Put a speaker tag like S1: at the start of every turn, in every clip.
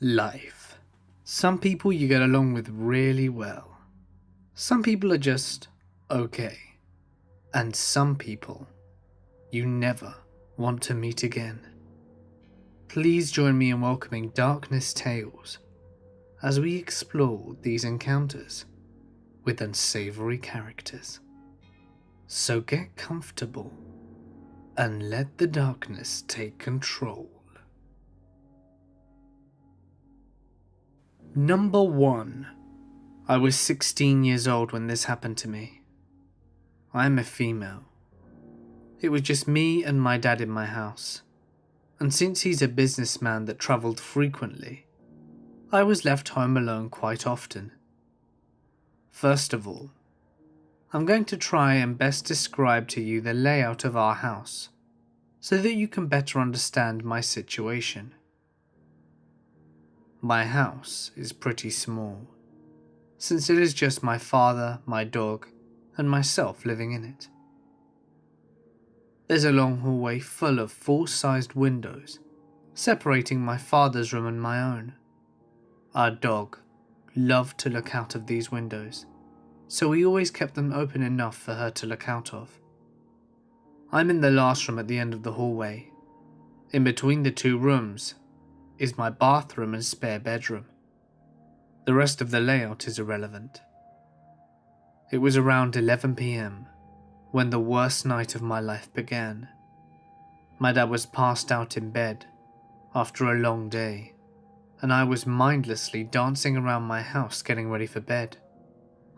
S1: Life. Some people you get along with really well. Some people are just okay. And some people you never want to meet again. Please join me in welcoming Darkness Tales as we explore these encounters with unsavory characters. So get comfortable and let the darkness take control. Number 1. I was 16 years old when this happened to me. I am a female. It was just me and my dad in my house, and since he's a businessman that travelled frequently, I was left home alone quite often. First of all, I'm going to try and best describe to you the layout of our house, so that you can better understand my situation. My house is pretty small, since it is just my father, my dog, and myself living in it. There's a long hallway full of full-sized windows, separating my father's room and my own. Our dog loved to look out of these windows, so we always kept them open enough for her to look out of. I'm in the last room at the end of the hallway. In between the two rooms is my bathroom and spare bedroom. The rest of the layout is irrelevant. It was around 11 PM when the worst night of my life began. My dad was passed out in bed after a long day, and I was mindlessly dancing around my house getting ready for bed.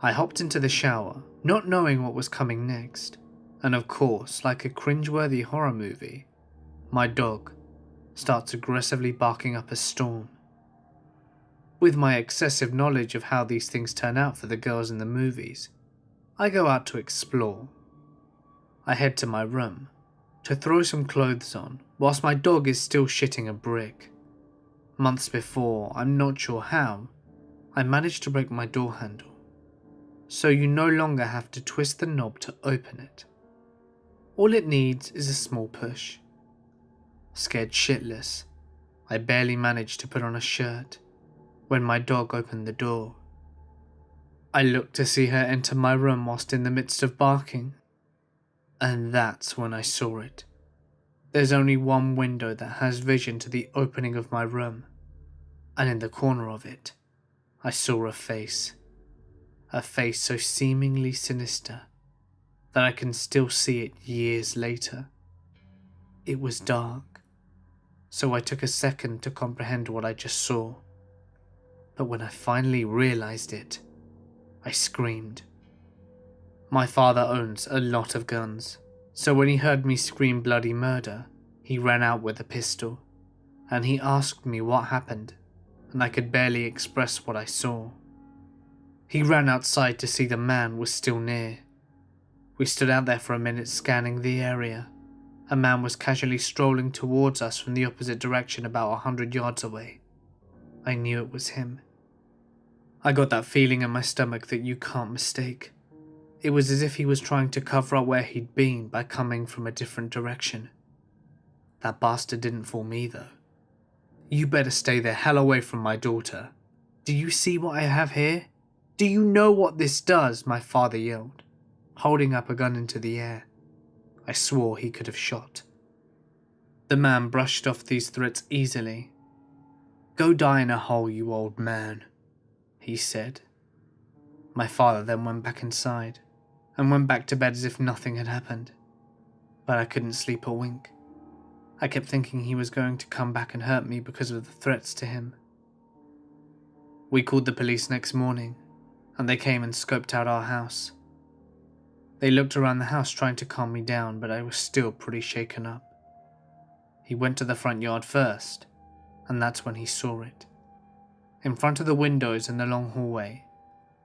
S1: I hopped into the shower, not knowing what was coming next, and of course, like a cringeworthy horror movie, my dog starts aggressively barking up a storm. With my excessive knowledge of how these things turn out for the girls in the movies, I go out to explore. I head to my room to throw some clothes on whilst my dog is still shitting a brick. Months before, I'm not sure how, I managed to break my door handle, so you no longer have to twist the knob to open it. All it needs is a small push. Scared shitless, I barely managed to put on a shirt when my dog opened the door. I looked to see her enter my room whilst in the midst of barking, and that's when I saw it. There's only one window that has vision to the opening of my room, and in the corner of it, I saw a face so seemingly sinister that I can still see it years later. It was dark, so I took a second to comprehend what I just saw, but when I finally realized it, I screamed. My father owns a lot of guns, so when he heard me scream bloody murder, he ran out with a pistol, and he asked me what happened, and I could barely express what I saw. He ran outside to see the man was still near. We stood out there for a minute scanning the area. A man was casually strolling towards us from the opposite direction about 100 yards away. I knew it was him. I got that feeling in my stomach that you can't mistake. It was as if he was trying to cover up where he'd been by coming from a different direction. That bastard didn't fool me though. "You better stay the hell away from my daughter. Do you see what I have here? Do you know what this does?" my father yelled, holding up a gun into the air. I swore he could have shot. The man brushed off these threats easily. "Go die in a hole, you old man," he said. My father then went back inside and went back to bed as if nothing had happened. But I couldn't sleep a wink. I kept thinking he was going to come back and hurt me because of the threats to him. We called the police next morning, and they came and scoped out our house. They looked around the house trying to calm me down, but I was still pretty shaken up. He went to the front yard first, and that's when he saw it. In front of the windows in the long hallway,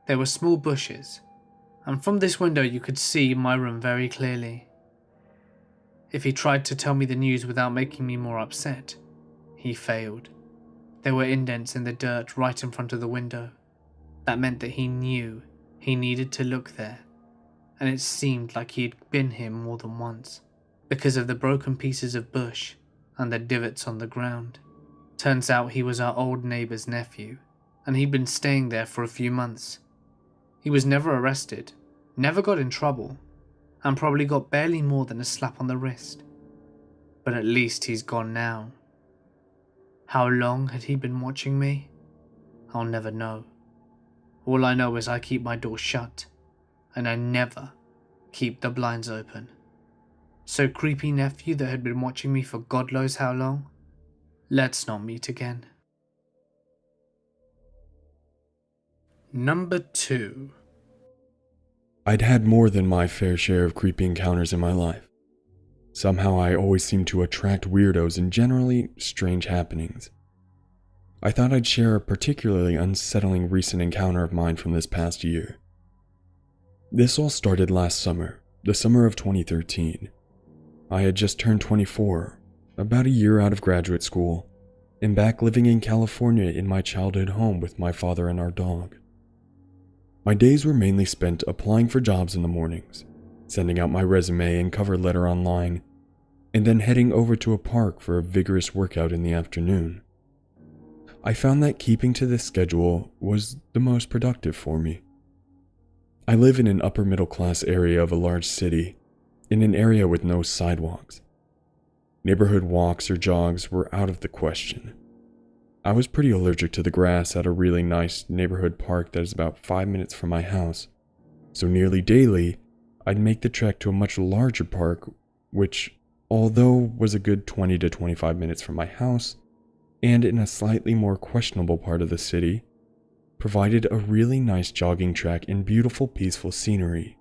S1: there were small bushes, and from this window you could see my room very clearly. If he tried to tell me the news without making me more upset, he failed. There were indents in the dirt right in front of the window. That meant that he knew he needed to look there, and it seemed like he had been here more than once, because of the broken pieces of bush and the divots on the ground. Turns out he was our old neighbor's nephew, and he'd been staying there for a few months. He was never arrested, never got in trouble, and probably got barely more than a slap on the wrist. But at least he's gone now. How long had he been watching me? I'll never know. All I know is I keep my door shut, and I never keep the blinds open. So creepy nephew that had been watching me for God knows how long, let's not meet again. Number 2.
S2: I'd had more than my fair share of creepy encounters in my life. Somehow I always seemed to attract weirdos and generally strange happenings. I thought I'd share a particularly unsettling recent encounter of mine from this past year. This all started last summer, the summer of 2013. I had just turned 24, about a year out of graduate school, and back living in California in my childhood home with my father and our dog. My days were mainly spent applying for jobs in the mornings, sending out my resume and cover letter online, and then heading over to a park for a vigorous workout in the afternoon. I found that keeping to this schedule was the most productive for me. I live in an upper middle class area of a large city, in an area with no sidewalks. Neighborhood walks or jogs were out of the question. I was pretty allergic to the grass at a really nice neighborhood park that is about 5 minutes from my house, so nearly daily I'd make the trek to a much larger park, which, although was a good 20 to 25 minutes from my house, and in a slightly more questionable part of the city, provided a really nice jogging track and beautiful peaceful scenery,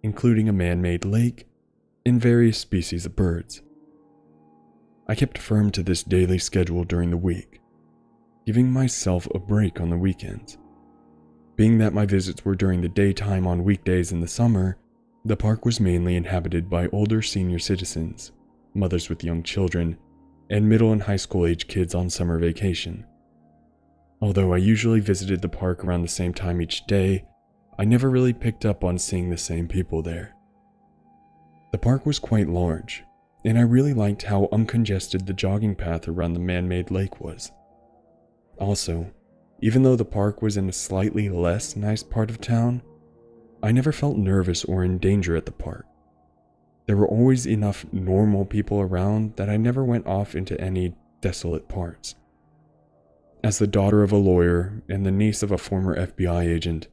S2: including a man-made lake and various species of birds. I kept firm to this daily schedule during the week, giving myself a break on the weekends. Being that my visits were during the daytime on weekdays in the summer, the park was mainly inhabited by older senior citizens, mothers with young children, and middle and high school age kids on summer vacation. Although I usually visited the park around the same time each day, I never really picked up on seeing the same people there. The park was quite large, and I really liked how uncongested the jogging path around the man-made lake was. Also, even though the park was in a slightly less nice part of town, I never felt nervous or in danger at the park. There were always enough normal people around that I never went off into any desolate parts. As the daughter of a lawyer and the niece of a former FBI agent,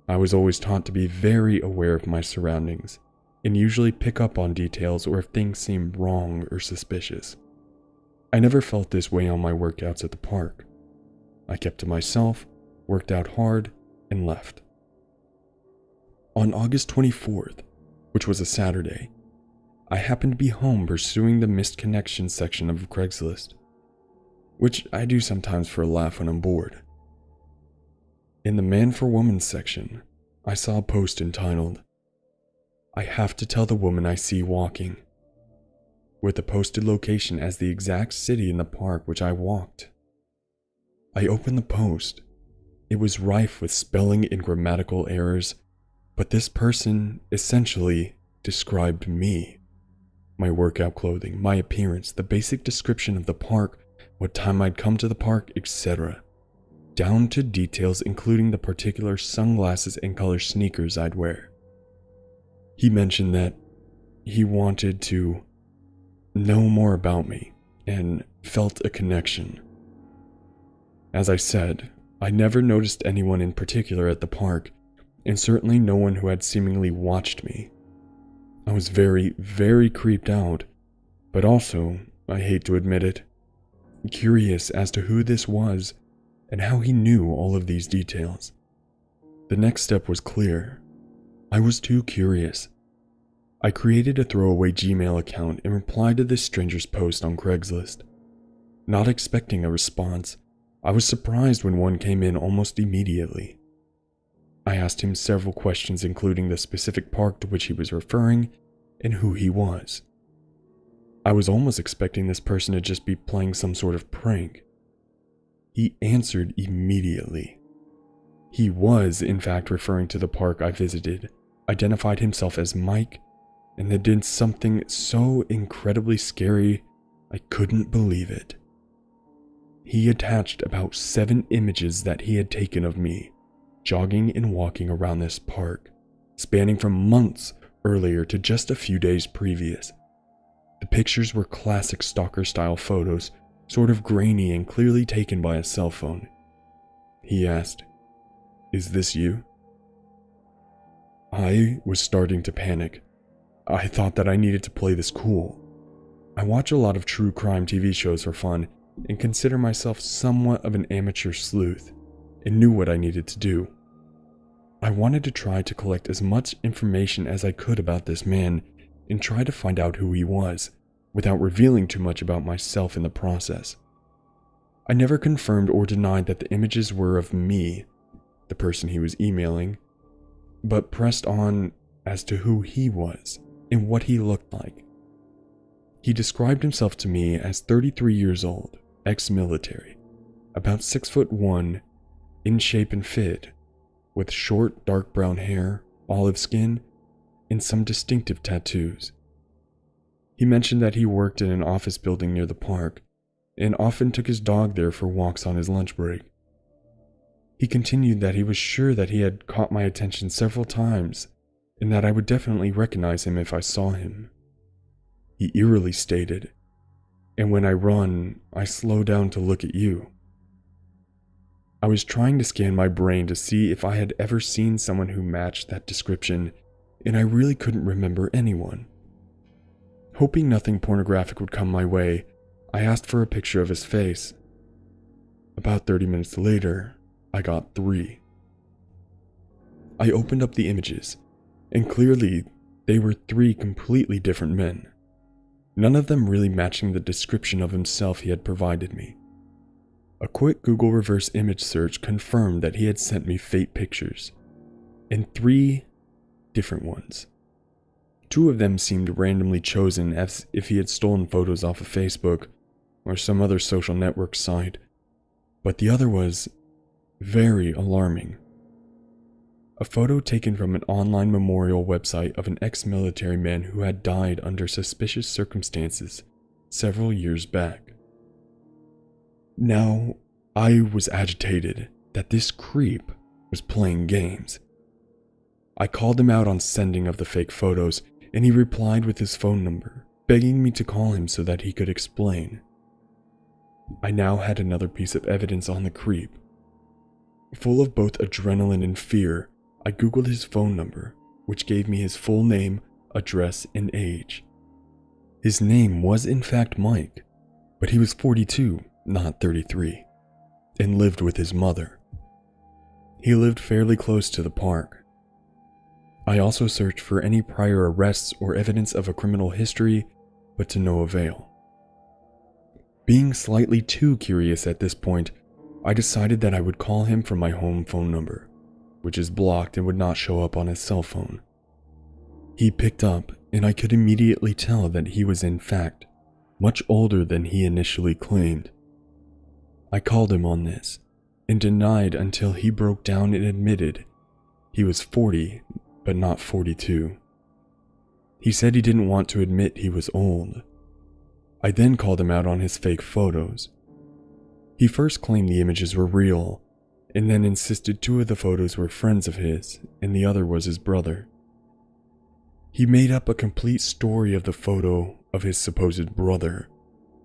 S2: I was always taught to be very aware of my surroundings and usually pick up on details or if things seemed wrong or suspicious. I never felt this way on my workouts at the park. I kept to myself, worked out hard, and left. On August 24th, which was a Saturday, I happened to be home pursuing the missed connections section of Craigslist, which I do sometimes for a laugh when I'm bored. In the man for woman section, I saw a post entitled, "I have to tell the woman I see walking," with the posted location as the exact city in the park which I walked. I opened the post. It was rife with spelling and grammatical errors, but this person essentially described me. My workout clothing, my appearance, the basic description of the park, what time I'd come to the park, etc. Down to details including the particular sunglasses and color sneakers I'd wear. He mentioned that he wanted to know more about me and felt a connection. As I said, I never noticed anyone in particular at the park, and certainly no one who had seemingly watched me. I was very, very creeped out, but also, I hate to admit it, curious as to who this was and how he knew all of these details. The next step was clear. I was too curious. I created a throwaway Gmail account and replied to this stranger's post on Craigslist. Not expecting a response, I was surprised when one came in almost immediately. I asked him several questions including the specific park to which he was referring and who he was. I was almost expecting this person to just be playing some sort of prank. He answered immediately. He was, in fact, referring to the park I visited, identified himself as Mike, and then did something so incredibly scary I couldn't believe it. he attached about 7 images that he had taken of me, jogging and walking around this park, spanning from months earlier to just a few days previous. The pictures were classic stalker-style photos, sort of grainy and clearly taken by a cell phone. He asked, "Is this you?" I was starting to panic. I thought that I needed to play this cool. I watch a lot of true crime TV shows for fun and consider myself somewhat of an amateur sleuth, and knew what I needed to do. I wanted to try to collect as much information as I could about this man and try to find out who he was, without revealing too much about myself in the process. I never confirmed or denied that the images were of me, the person he was emailing, but pressed on as to who he was and what he looked like. He described himself to me as 33 years old, ex-military, about 6'1", in shape and fit, with short dark brown hair, olive skin, and some distinctive tattoos. He mentioned that he worked in an office building near the park, and often took his dog there for walks on his lunch break. He continued that he was sure that he had caught my attention several times, and that I would definitely recognize him if I saw him. He eerily stated, "And when I run, I slow down to look at you." I was trying to scan my brain to see if I had ever seen someone who matched that description, and I really couldn't remember anyone. Hoping nothing pornographic would come my way, I asked for a picture of his face. About 30 minutes later, I got 3. I opened up the images, and clearly they were 3 completely different men, none of them really matching the description of himself he had provided me. A quick Google reverse image search confirmed that he had sent me fake pictures, and 3 different ones. 2 of them seemed randomly chosen as if he had stolen photos off of Facebook or some other social network site, but the other was very alarming. A photo taken from an online memorial website of an ex-military man who had died under suspicious circumstances several years back. Now, I was agitated that this creep was playing games. I called him out on sending of the fake photos, and he replied with his phone number, begging me to call him so that he could explain. I now had another piece of evidence on the creep. Full of both adrenaline and fear, I googled his phone number, which gave me his full name, address, and age. His name was in fact Mike, but he was 42, not 33, and lived with his mother. He lived fairly close to the park. I also searched for any prior arrests or evidence of a criminal history, but to no avail. Being slightly too curious at this point, I decided that I would call him from my home phone number, which is blocked and would not show up on his cell phone. He picked up, and I could immediately tell that he was in fact much older than he initially claimed. I called him on this, and denied until he broke down and admitted he was 40, but not 42. He said he didn't want to admit he was old. I then called him out on his fake photos. He first claimed the images were real, and then insisted 2 of the photos were friends of his, and the other was his brother. He made up a complete story of the photo of his supposed brother,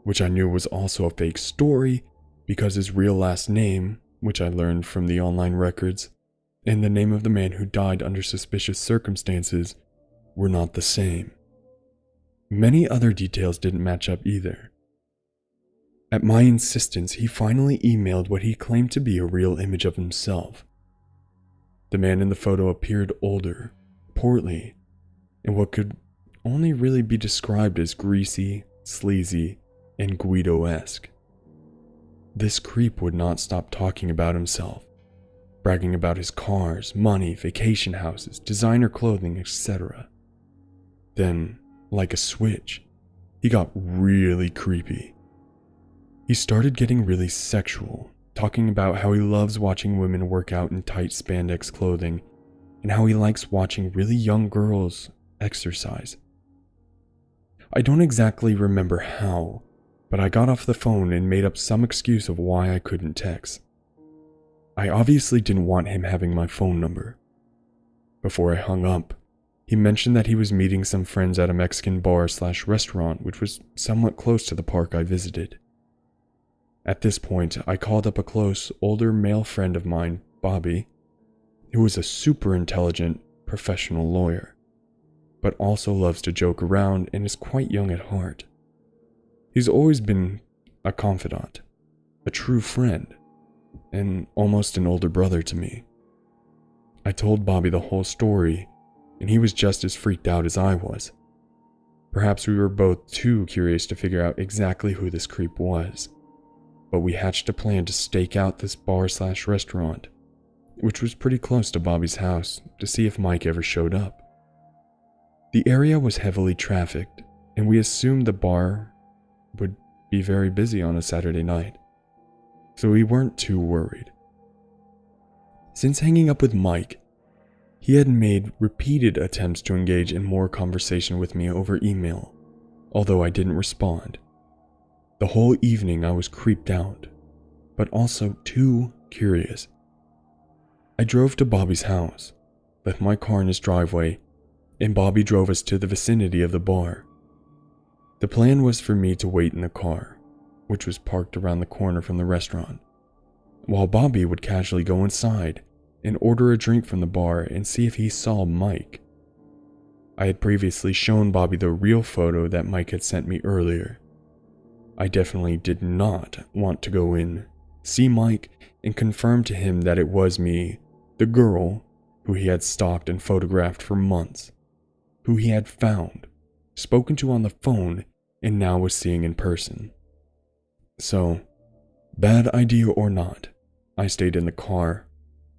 S2: which I knew was also a fake story because his real last name, which I learned from the online records, and the name of the man who died under suspicious circumstances were not the same. Many other details didn't match up either. At my insistence, he finally emailed what he claimed to be a real image of himself. The man in the photo appeared older, portly, and what could only really be described as greasy, sleazy, and Guido-esque. This creep would not stop talking about himself, bragging about his cars, money, vacation houses, designer clothing, etc. Then, like a switch, he got really creepy. He started getting really sexual, talking about how he loves watching women work out in tight spandex clothing, and how he likes watching really young girls exercise. I don't exactly remember how, but I got off the phone and made up some excuse of why I couldn't text. I obviously didn't want him having my phone number. Before I hung up, he mentioned that he was meeting some friends at a Mexican bar/restaurant which was somewhat close to the park I visited. At this point, I called up a close, older male friend of mine, Bobby, who was a super intelligent, professional lawyer, but also loves to joke around and is quite young at heart. He's always been a confidant, a true friend, and almost an older brother to me. I told Bobby the whole story, and he was just as freaked out as I was. Perhaps we were both too curious to figure out exactly who this creep was, but we hatched a plan to stake out this bar/restaurant, which was pretty close to Bobby's house, to see if Mike ever showed up. The area was heavily trafficked, and we assumed the bar would be very busy on a Saturday night, so we weren't too worried. Since hanging up with Mike, he had made repeated attempts to engage in more conversation with me over email, although I didn't respond. The whole evening I was creeped out, but also too curious. I drove to Bobby's house, left my car in his driveway, and Bobby drove us to the vicinity of the bar. The plan was for me to wait in the car, which was parked around the corner from the restaurant, while Bobby would casually go inside and order a drink from the bar and see if he saw Mike. I had previously shown Bobby the real photo that Mike had sent me earlier. I definitely did not want to go in, see Mike, and confirm to him that it was me, the girl who he had stalked and photographed for months, who he had found, spoken to on the phone, and now was seeing in person. So, bad idea or not, I stayed in the car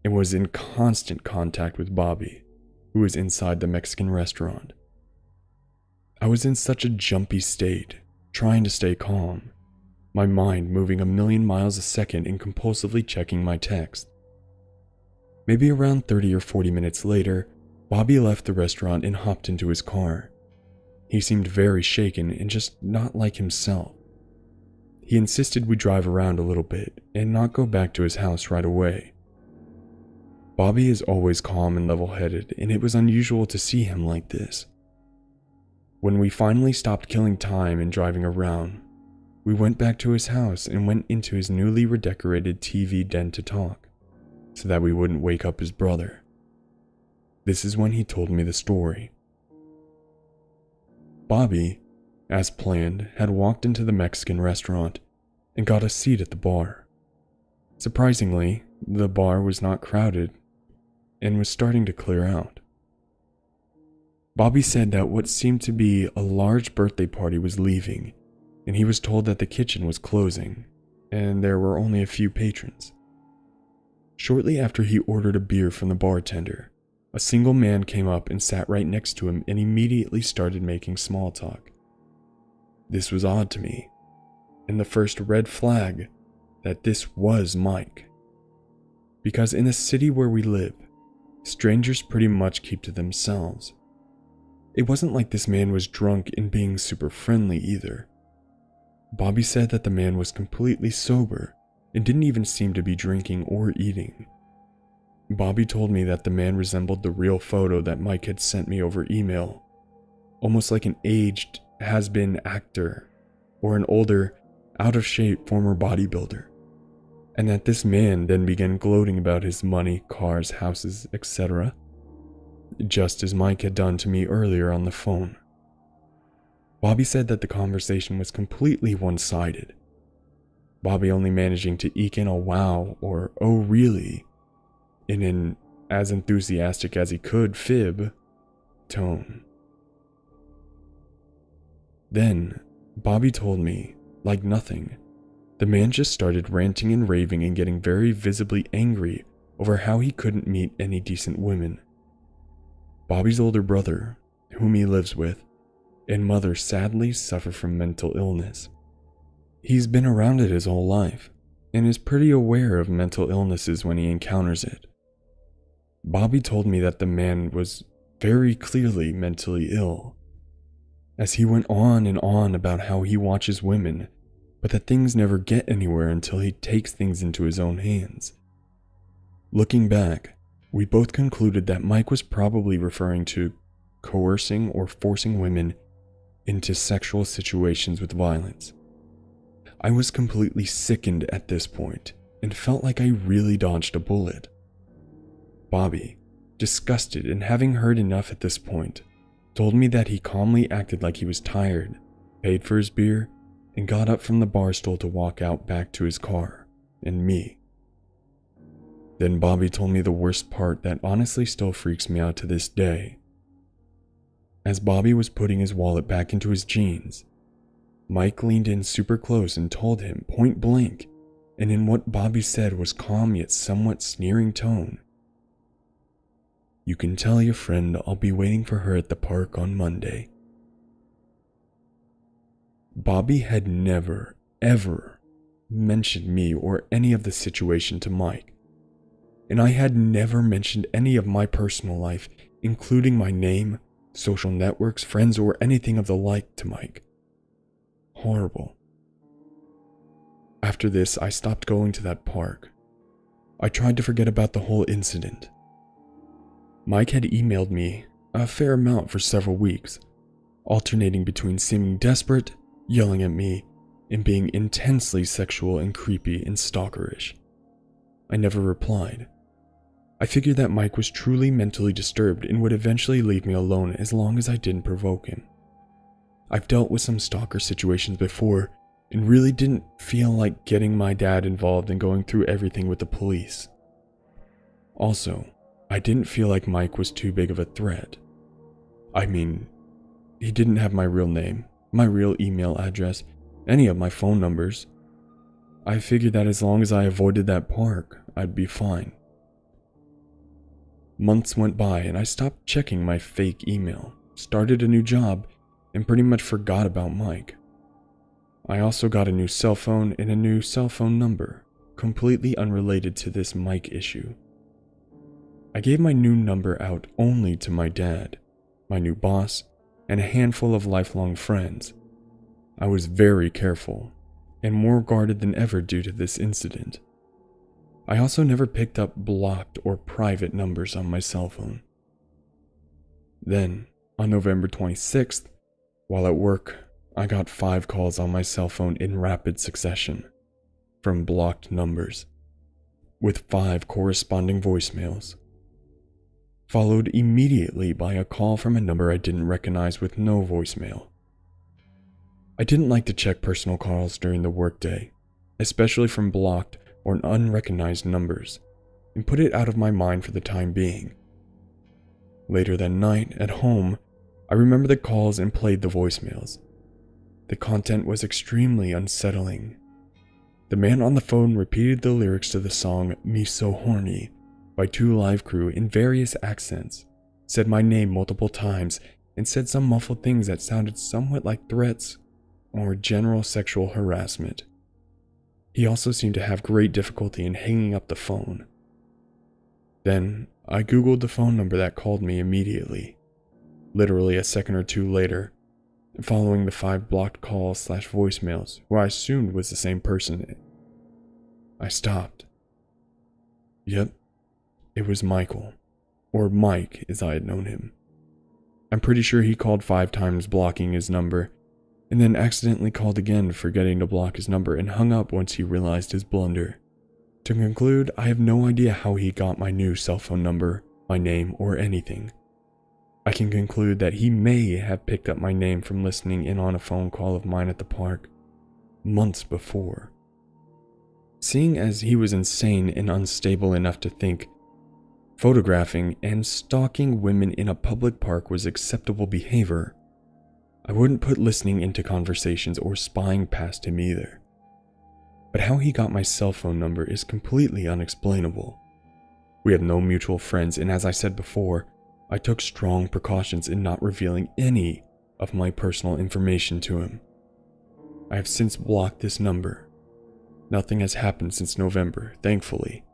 S2: and was in constant contact with Bobby, who was inside the Mexican restaurant. I was in such a jumpy state, trying to stay calm, my mind moving a million miles a second and compulsively checking my text. Maybe around 30 or 40 minutes later, Bobby left the restaurant and hopped into his car. He seemed very shaken and just not like himself. He insisted we drive around a little bit and not go back to his house right away. Bobby is always calm and level-headed, and it was unusual to see him like this. When we finally stopped killing time and driving around, we went back to his house and went into his newly redecorated TV den to talk, so that we wouldn't wake up his brother. This is when he told me the story. Bobby, as planned, had walked into the Mexican restaurant and got a seat at the bar. Surprisingly, the bar was not crowded and was starting to clear out. Bobby said that what seemed to be a large birthday party was leaving, and he was told that the kitchen was closing, and there were only a few patrons. Shortly after he ordered a beer from the bartender, a single man came up and sat right next to him and immediately started making small talk. This was odd to me, and the first red flag that this was Mike. Because in the city where we live, strangers pretty much keep to themselves. It wasn't like this man was drunk and being super friendly either. Bobby said that the man was completely sober and didn't even seem to be drinking or eating. Bobby told me that the man resembled the real photo that Mike had sent me over email, almost like an aged, has-been actor or an older, out-of-shape former bodybuilder, and that this man then began gloating about his money, cars, houses, etc., just as Mike had done to me earlier on the phone. Bobby said that the conversation was completely one-sided, Bobby only managing to eke in a wow or oh really in an as enthusiastic as he could fib tone. Then, Bobby told me, like nothing, the man just started ranting and raving and getting very visibly angry over how he couldn't meet any decent women. Bobby's older brother, whom he lives with, and mother sadly suffer from mental illness. He's been around it his whole life, and is pretty aware of mental illnesses when he encounters it. Bobby told me that the man was very clearly mentally ill, as he went on and on about how he watches women but that things never get anywhere until he takes things into his own hands. Looking back, we both concluded that Mike was probably referring to coercing or forcing women into sexual situations with violence. I was completely sickened at this point and felt like I really dodged a bullet. Bobby, disgusted and having heard enough at this point, told me that he calmly acted like he was tired, paid for his beer, and got up from the bar stool to walk out back to his car, and me. Then Bobby told me the worst part that honestly still freaks me out to this day. As Bobby was putting his wallet back into his jeans, Mike leaned in super close and told him point blank, and in what Bobby said was calm yet somewhat sneering tone, "You can tell your friend I'll be waiting for her at the park on Monday." Bobby had never, ever mentioned me or any of the situation to Mike, and I had never mentioned any of my personal life, including my name, social networks, friends, or anything of the like to Mike. Horrible. After this, I stopped going to that park. I tried to forget about the whole incident. Mike had emailed me a fair amount for several weeks, alternating between seeming desperate, yelling at me, and being intensely sexual and creepy and stalkerish. I never replied. I figured that Mike was truly mentally disturbed and would eventually leave me alone as long as I didn't provoke him. I've dealt with some stalker situations before and really didn't feel like getting my dad involved and going through everything with the police. Also, I didn't feel like Mike was too big of a threat. I mean, he didn't have my real name, my real email address, any of my phone numbers. I figured that as long as I avoided that park, I'd be fine. Months went by and I stopped checking my fake email, started a new job, and pretty much forgot about Mike. I also got a new cell phone and a new cell phone number, completely unrelated to this Mike issue. I gave my new number out only to my dad, my new boss, and a handful of lifelong friends. I was very careful, and more guarded than ever due to this incident. I also never picked up blocked or private numbers on my cell phone. Then, on November 26th, while at work, I got 5 calls on my cell phone in rapid succession, from blocked numbers, with 5 corresponding voicemails, followed immediately by a call from a number I didn't recognize with no voicemail. I didn't like to check personal calls during the workday, especially from blocked or unrecognized numbers, and put it out of my mind for the time being. Later that night, at home, I remember the calls and played the voicemails. The content was extremely unsettling. The man on the phone repeated the lyrics to the song "Me So Horny" by 2 Live Crew in various accents, said my name multiple times, and said some muffled things that sounded somewhat like threats or general sexual harassment. He also seemed to have great difficulty in hanging up the phone. Then, I googled the phone number that called me immediately, literally a second or two later, following the 5 blocked calls / voicemails, who I assumed was the same person. I stopped. Yep, it was Michael, or Mike as I had known him. I'm pretty sure he called 5 times blocking his number, and then accidentally called again forgetting to block his number and hung up once he realized his blunder. To conclude, I have no idea how he got my new cell phone number, my name, or anything. I can conclude that he may have picked up my name from listening in on a phone call of mine at the park, months before. Seeing as he was insane and unstable enough to think photographing and stalking women in a public park was acceptable behavior, I wouldn't put listening into conversations or spying past him either. But how he got my cell phone number is completely unexplainable. We have no mutual friends, and as I said before, I took strong precautions in not revealing any of my personal information to him. I have since blocked this number. Nothing has happened since November, thankfully,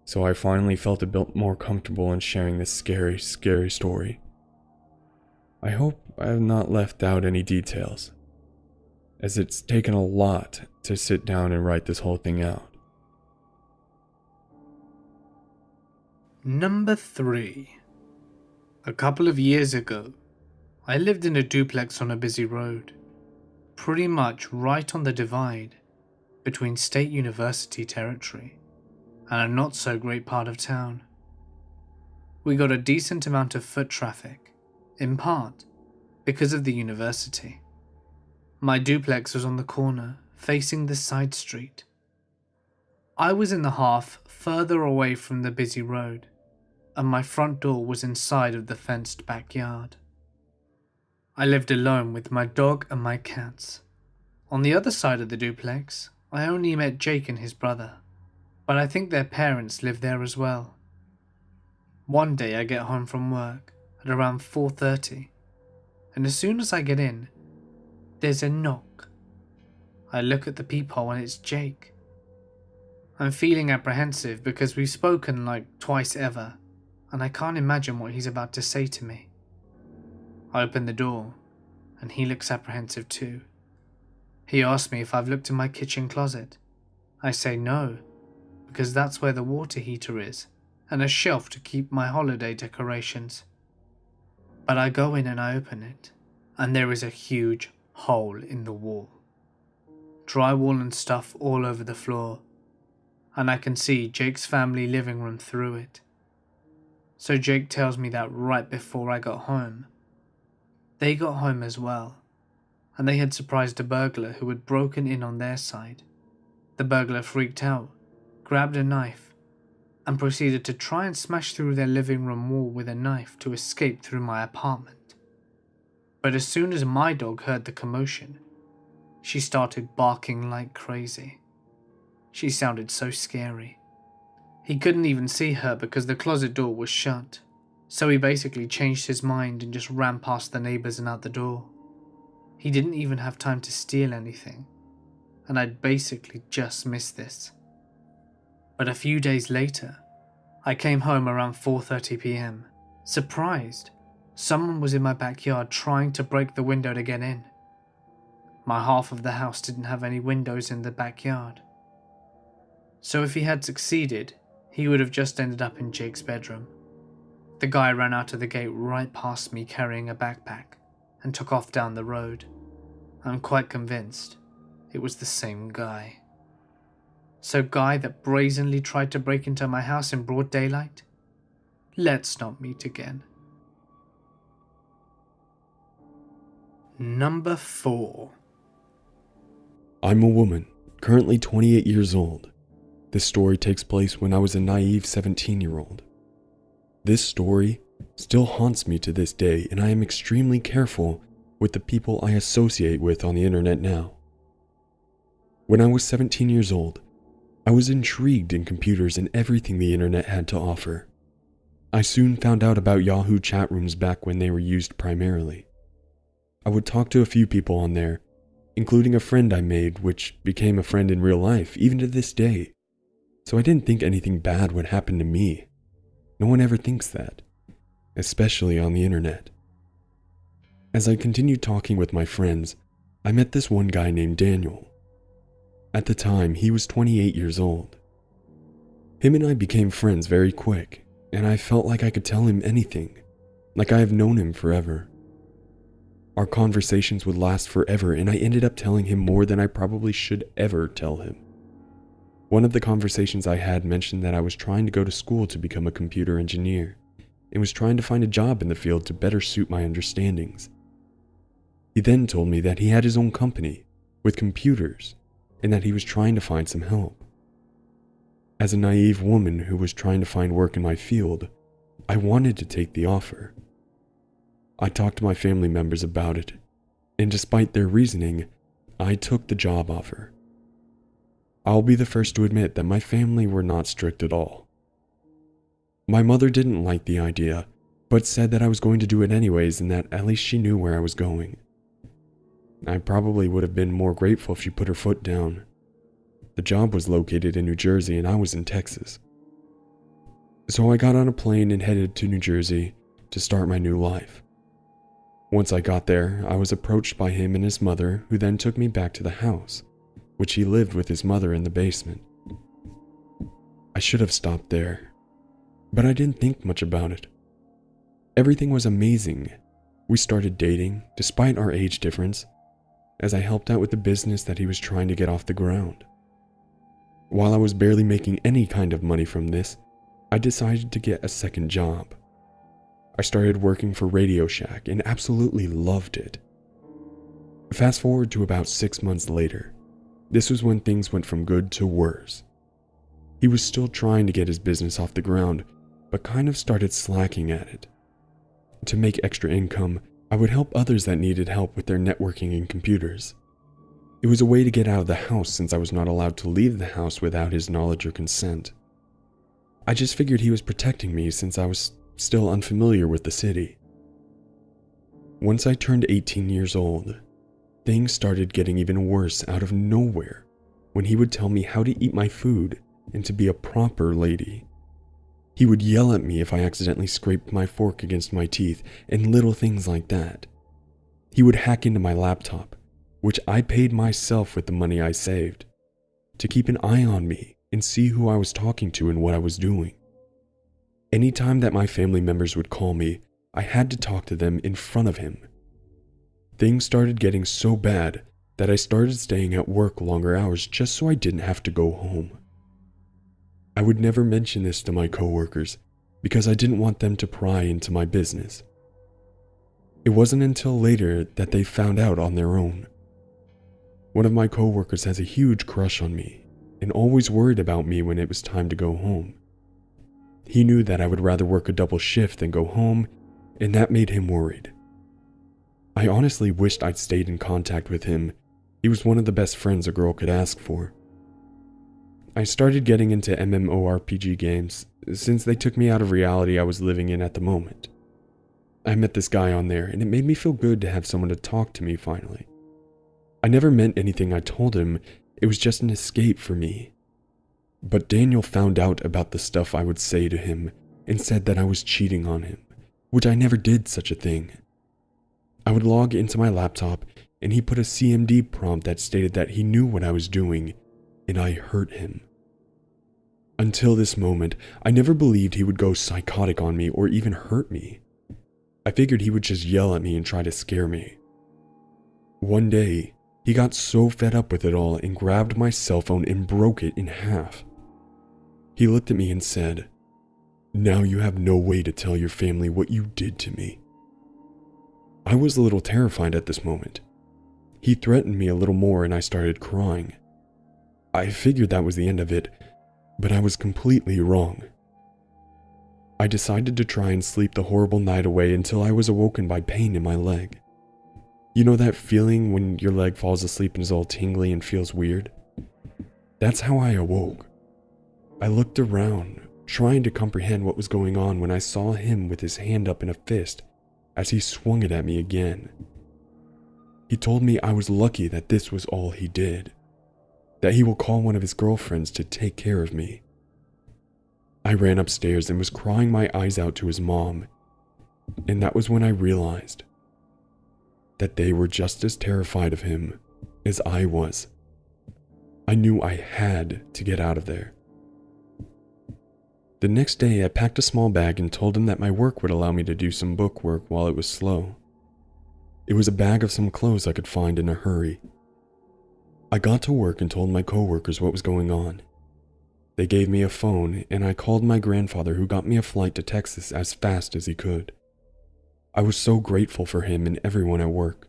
S2: so I finally felt a bit more comfortable in sharing this scary, scary story. I hope I have not left out any details, as it's taken a lot to sit down and write this whole thing out.
S1: Number 3. A couple of years ago, I lived in a duplex on a busy road, pretty much right on the divide between State University territory and a not so great part of town. We got a decent amount of foot traffic, in part because of the university. My duplex was on the corner, facing the side street. I was in the half further away from the busy road, and my front door was inside of the fenced backyard. I lived alone with my dog and my cats. On the other side of the duplex, I only met Jake and his brother, but I think their parents live there as well. One day I get home from work at around 4:30, and as soon as I get in, there's a knock. I look at the peephole and it's Jake. I'm feeling apprehensive because we've spoken like twice ever, and I can't imagine what he's about to say to me. I open the door, and he looks apprehensive too. He asks me if I've looked in my kitchen closet. I say no, because that's where the water heater is, and a shelf to keep my holiday decorations. But I go in and I open it, and there is a huge hole in the wall. Drywall and stuff all over the floor, and I can see Jake's family living room through it. So Jake tells me that right before I got home. They got home as well, and they had surprised a burglar who had broken in on their side. The burglar freaked out, grabbed a knife, and proceeded to try and smash through their living room wall with a knife to escape through my apartment. But as soon as my dog heard the commotion, she started barking like crazy. She sounded so scary. He couldn't even see her because the closet door was shut, so he basically changed his mind and just ran past the neighbors and out the door. He didn't even have time to steal anything, and I'd basically just missed this. But a few days later, I came home around 4:30 p.m, surprised. Someone was in my backyard trying to break the window to get in. My half of the house didn't have any windows in the backyard. So if he had succeeded, he would have just ended up in Jake's bedroom. The guy ran out of the gate right past me carrying a backpack and took off down the road. I'm quite convinced it was the same guy. So guy that brazenly tried to break into my house in broad daylight? Let's not meet again. Number 4.
S2: I'm a woman, currently 28 years old. This story takes place when I was a naive 17-year-old. This story still haunts me to this day, and I am extremely careful with the people I associate with on the internet now. When I was 17 years old, I was intrigued in computers and everything the internet had to offer. I soon found out about Yahoo chat rooms back when they were used primarily. I would talk to a few people on there, including a friend I made, which became a friend in real life, even to this day. So I didn't think anything bad would happen to me. No one ever thinks that, especially on the internet. As I continued talking with my friends, I met this one guy named Daniel. At the time, he was 28 years old. Him and I became friends very quick, and I felt like I could tell him anything, like I have known him forever. Our conversations would last forever, and I ended up telling him more than I probably should ever tell him. One of the conversations I had mentioned that I was trying to go to school to become a computer engineer, and was trying to find a job in the field to better suit my understandings. He then told me that he had his own company with computers, and that he was trying to find some help. As a naive woman who was trying to find work in my field, I wanted to take the offer. I talked to my family members about it, and despite their reasoning, I took the job offer. I'll be the first to admit that my family were not strict at all. My mother didn't like the idea, but said that I was going to do it anyways and that at least she knew where I was going. I probably would have been more grateful if she put her foot down. The job was located in New Jersey and I was in Texas. So I got on a plane and headed to New Jersey to start my new life. Once I got there, I was approached by him and his mother, who then took me back to the house, which he lived with his mother in the basement. I should have stopped there, but I didn't think much about it. Everything was amazing. We started dating, despite our age difference, as I helped out with the business that he was trying to get off the ground. While I was barely making any kind of money from this, I decided to get a second job. I started working for Radio Shack and absolutely loved it. Fast forward to about 6 months later. This was when things went from good to worse. He was still trying to get his business off the ground, but kind of started slacking at it. To make extra income, I would help others that needed help with their networking and computers. It was a way to get out of the house since I was not allowed to leave the house without his knowledge or consent. I just figured he was protecting me since I was still unfamiliar with the city. Once I turned 18 years old, things started getting even worse out of nowhere when he would tell me how to eat my food and to be a proper lady. He would yell at me if I accidentally scraped my fork against my teeth and little things like that. He would hack into my laptop, which I paid myself with the money I saved, to keep an eye on me and see who I was talking to and what I was doing. Anytime that my family members would call me, I had to talk to them in front of him. Things started getting so bad that I started staying at work longer hours just so I didn't have to go home. I would never mention this to my coworkers because I didn't want them to pry into my business. It wasn't until later that they found out on their own. One of my coworkers has a huge crush on me and always worried about me when it was time to go home. He knew that I would rather work a double shift than go home, and that made him worried. I honestly wished I'd stayed in contact with him. He was one of the best friends a girl could ask for. I started getting into MMORPG games since they took me out of reality I was living in at the moment. I met this guy on there, and it made me feel good to have someone to talk to me finally. I never meant anything I told him, it was just an escape for me. But Daniel found out about the stuff I would say to him and said that I was cheating on him, which I never did such a thing. I would log into my laptop and he put a CMD prompt that stated that he knew what I was doing and I hurt him. Until this moment, I never believed he would go psychotic on me or even hurt me. I figured he would just yell at me and try to scare me. One day, he got so fed up with it all and grabbed my cell phone and broke it in half. He looked at me and said, "Now you have no way to tell your family what you did to me." I was a little terrified at this moment. He threatened me a little more and I started crying. I figured that was the end of it, but I was completely wrong. I decided to try and sleep the horrible night away until I was awoken by pain in my leg. You know that feeling when your leg falls asleep and is all tingly and feels weird? That's how I awoke. I looked around, trying to comprehend what was going on when I saw him with his hand up in a fist as he swung it at me again. He told me I was lucky that this was all he did, that he will call one of his girlfriends to take care of me. I ran upstairs and was crying my eyes out to his mom, and that was when I realized that they were just as terrified of him as I was. I knew I had to get out of there. The next day, I packed a small bag and told him that my work would allow me to do some book work while it was slow. It was a bag of some clothes I could find in a hurry. I got to work and told my coworkers what was going on. They gave me a phone, and I called my grandfather, who got me a flight to Texas as fast as he could. I was so grateful for him and everyone at work.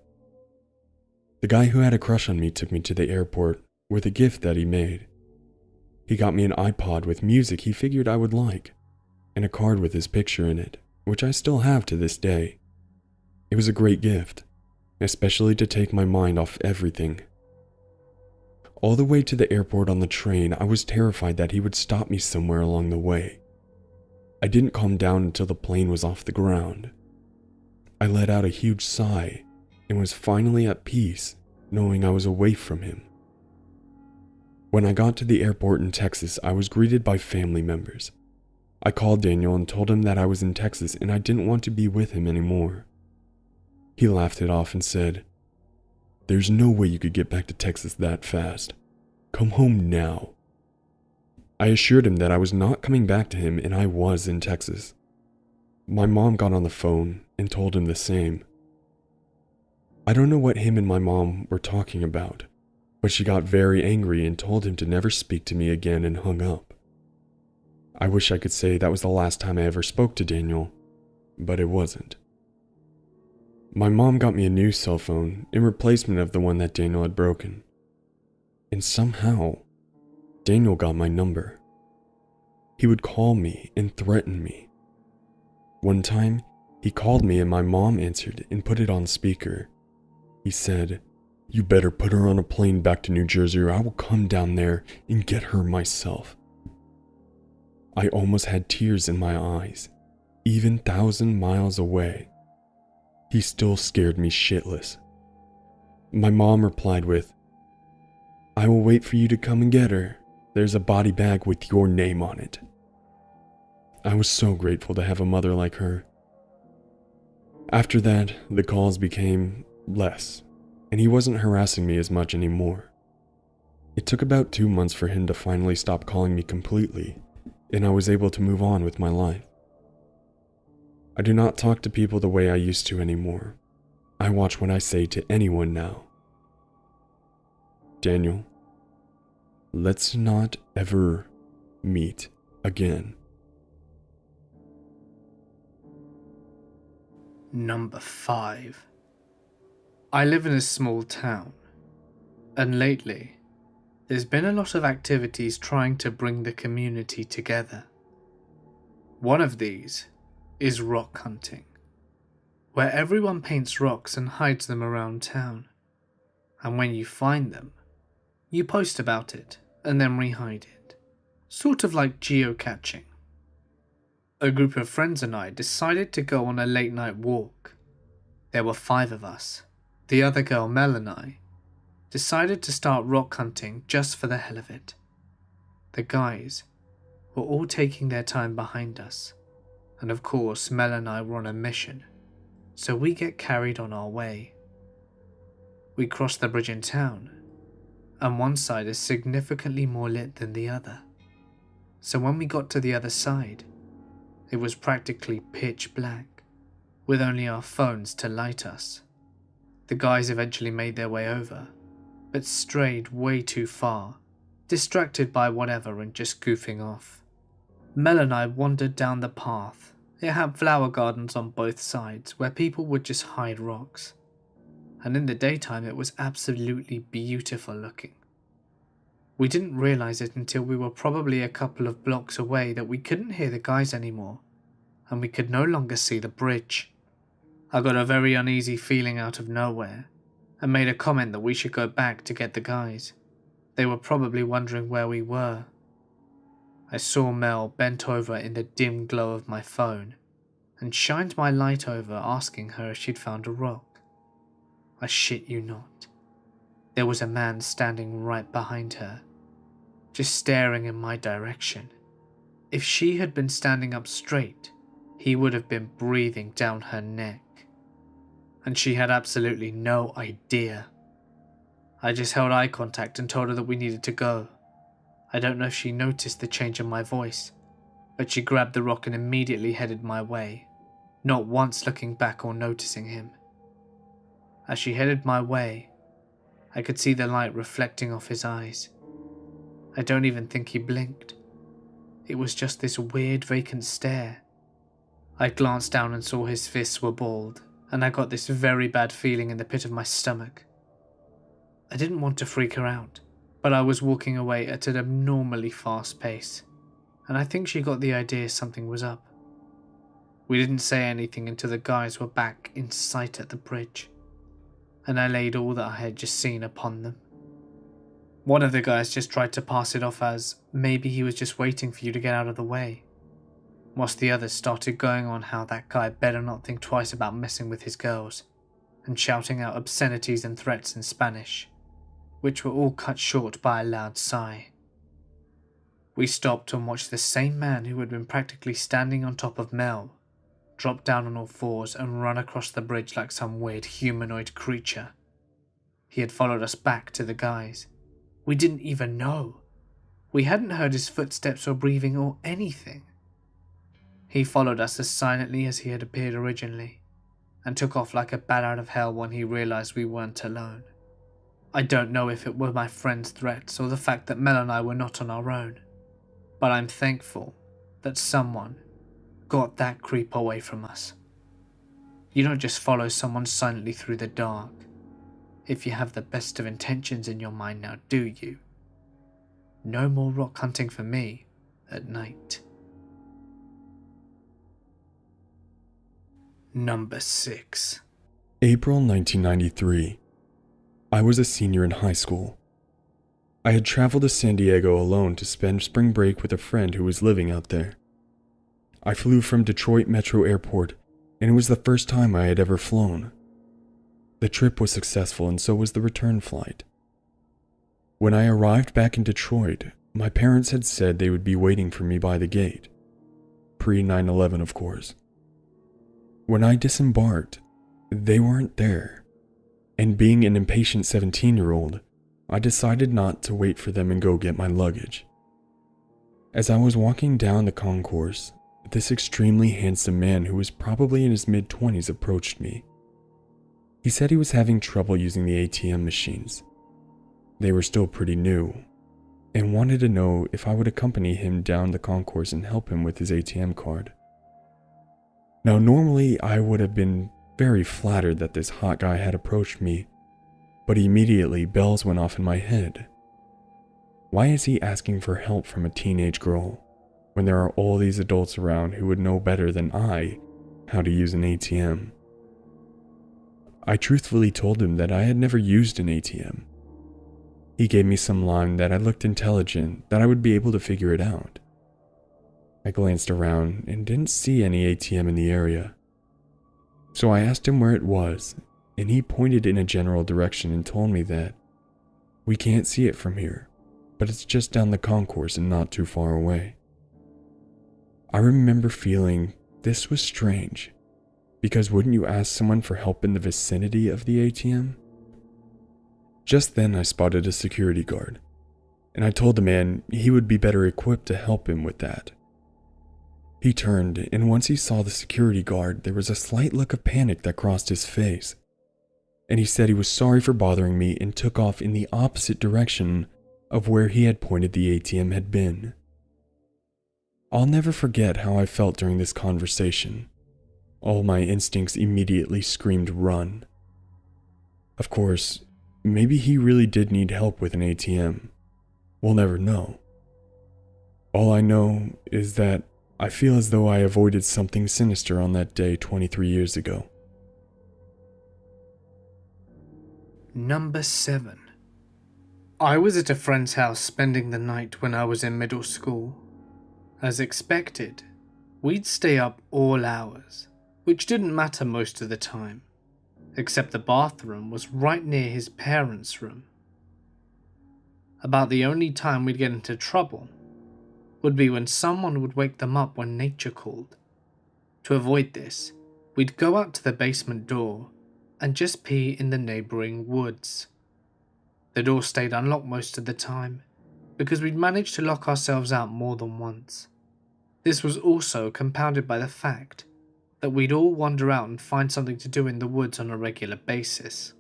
S2: The guy who had a crush on me took me to the airport with a gift that he made. He got me an iPod with music he figured I would like, and a card with his picture in it, which I still have to this day. It was a great gift, especially to take my mind off everything. All the way to the airport on the train, I was terrified that he would stop me somewhere along the way. I didn't calm down until the plane was off the ground. I let out a huge sigh and was finally at peace, knowing I was away from him. When I got to the airport in Texas, I was greeted by family members. I called Daniel and told him that I was in Texas and I didn't want to be with him anymore. He laughed it off and said, "There's no way you could get back to Texas that fast. Come home now. I assured him that I was not coming back to him and I was in Texas. My mom got on the phone and told him the same. I don't know what him and my mom were talking about, but she got very angry and told him to never speak to me again and hung up. I wish I could say that was the last time I ever spoke to Daniel, but it wasn't. My mom got me a new cell phone in replacement of the one that Daniel had broken. And somehow, Daniel got my number. He would call me and threaten me. One time, he called me and my mom answered and put it on speaker. He said, "You better put her on a plane back to New Jersey or I will come down there and get her myself." I almost had tears in my eyes, even 1,000 miles away. He still scared me shitless. My mom replied with, "I will wait for you to come and get her. There's a body bag with your name on it." I was so grateful to have a mother like her. After that, the calls became less, and he wasn't harassing me as much anymore. It took about 2 months for him to finally stop calling me completely, and I was able to move on with my life. I do not talk to people the way I used to anymore. I watch what I say to anyone now. Daniel, let's not ever meet again.
S1: Number 5. I live in a small town, and lately, there's been a lot of activities trying to bring the community together. One of these is rock hunting, where everyone paints rocks and hides them around town, and when you find them, you post about it and then re-hide it, sort of like geocaching. A group of friends and I decided to go on a late night walk. There were 5 of us. The other girl, Mel, and I decided to start rock hunting just for the hell of it. The guys were all taking their time behind us, and of course Mel and I were on a mission, so we get carried on our way. We cross the bridge in town, and one side is significantly more lit than the other. So when we got to the other side, it was practically pitch black, with only our phones to light us. The guys eventually made their way over, but strayed way too far, distracted by whatever and just goofing off. Mel and I wandered down the path. It had flower gardens on both sides where people would just hide rocks, and in the daytime it was absolutely beautiful looking. We didn't realize it until we were probably a couple of blocks away that we couldn't hear the guys anymore, and we could no longer see the bridge. I got a very uneasy feeling out of nowhere, and made a comment that we should go back to get the guys. They were probably wondering where we were. I saw Mel bent over in the dim glow of my phone, and shined my light over asking her if she'd found a rock. I shit you not. There was a man standing right behind her, just staring in my direction. If she had been standing up straight, he would have been breathing down her neck. And she had absolutely no idea. I just held eye contact and told her that we needed to go. I don't know if she noticed the change in my voice, but she grabbed the rock and immediately headed my way, not once looking back or noticing him. As she headed my way, I could see the light reflecting off his eyes. I don't even think he blinked. It was just this weird vacant stare. I glanced down and saw his fists were balled, and I got this very bad feeling in the pit of my stomach. I didn't want to freak her out, but I was walking away at an abnormally fast pace, and I think she got the idea something was up. We didn't say anything until the guys were back in sight at the bridge, and I laid all that I had just seen upon them. One of the guys just tried to pass it off as maybe he was just waiting for you to get out of the way, whilst the others started going on how that guy better not think twice about messing with his girls, and shouting out obscenities and threats in Spanish, which were all cut short by a loud sigh. We stopped and watched the same man who had been practically standing on top of Mel drop down on all fours and run across the bridge like some weird humanoid creature. He had followed us back to the guys, We didn't even know. We hadn't heard his footsteps or breathing or anything. He followed us as silently as he had appeared originally, and took off like a bat out of hell when he realized we weren't alone. I don't know if it were my friend's threats or the fact that Mel and I were not on our own, but I'm thankful that someone got that creep away from us. You don't just follow someone silently through the dark if you have the best of intentions in your mind, now do you? No more rock hunting for me at night. Number 6.
S2: April 1993. I was a senior in high school. I had traveled to San Diego alone to spend spring break with a friend who was living out there. I flew from Detroit Metro Airport, and it was the first time I had ever flown. The trip was successful, and so was the return flight. When I arrived back in Detroit, my parents had said they would be waiting for me by the gate. Pre-9/11, of course. When I disembarked, they weren't there, and being an impatient 17-year-old, I decided not to wait for them and go get my luggage. As I was walking down the concourse, this extremely handsome man who was probably in his mid-20s approached me. He said he was having trouble using the ATM machines. They were still pretty new, and wanted to know if I would accompany him down the concourse and help him with his ATM card. Now, normally I would have been very flattered that this hot guy had approached me, but immediately bells went off in my head. Why is he asking for help from a teenage girl when there are all these adults around who would know better than I how to use an ATM? I truthfully told him that I had never used an ATM. He gave me some line that I looked intelligent, that I would be able to figure it out. I glanced around and didn't see any ATM in the area. So I asked him where it was, and he pointed in a general direction and told me that we can't see it from here, but it's just down the concourse and not too far away. I remember feeling this was strange, because wouldn't you ask someone for help in the vicinity of the ATM? Just then I spotted a security guard, and I told the man he would be better equipped to help him with that. He turned, and once he saw the security guard, there was a slight look of panic that crossed his face, and he said he was sorry for bothering me and took off in the opposite direction of where he had pointed the ATM had been. I'll never forget how I felt during this conversation. All my instincts immediately screamed run. Of course, maybe he really did need help with an ATM. We'll never know. All I know is that I feel as though I avoided something sinister on that day 23 years ago.
S1: Number 7. I was at a friend's house spending the night when I was in middle school. As expected, we'd stay up all hours, which didn't matter most of the time, except the bathroom was right near his parents' room. About the only time we'd get into trouble would be when someone would wake them up when nature called. To avoid this, we'd go out to the basement door and just pee in the neighbouring woods. The door stayed unlocked most of the time, because we'd managed to lock ourselves out more than once. This was also compounded by the fact that we'd all wander out and find something to do in the woods on a regular basis.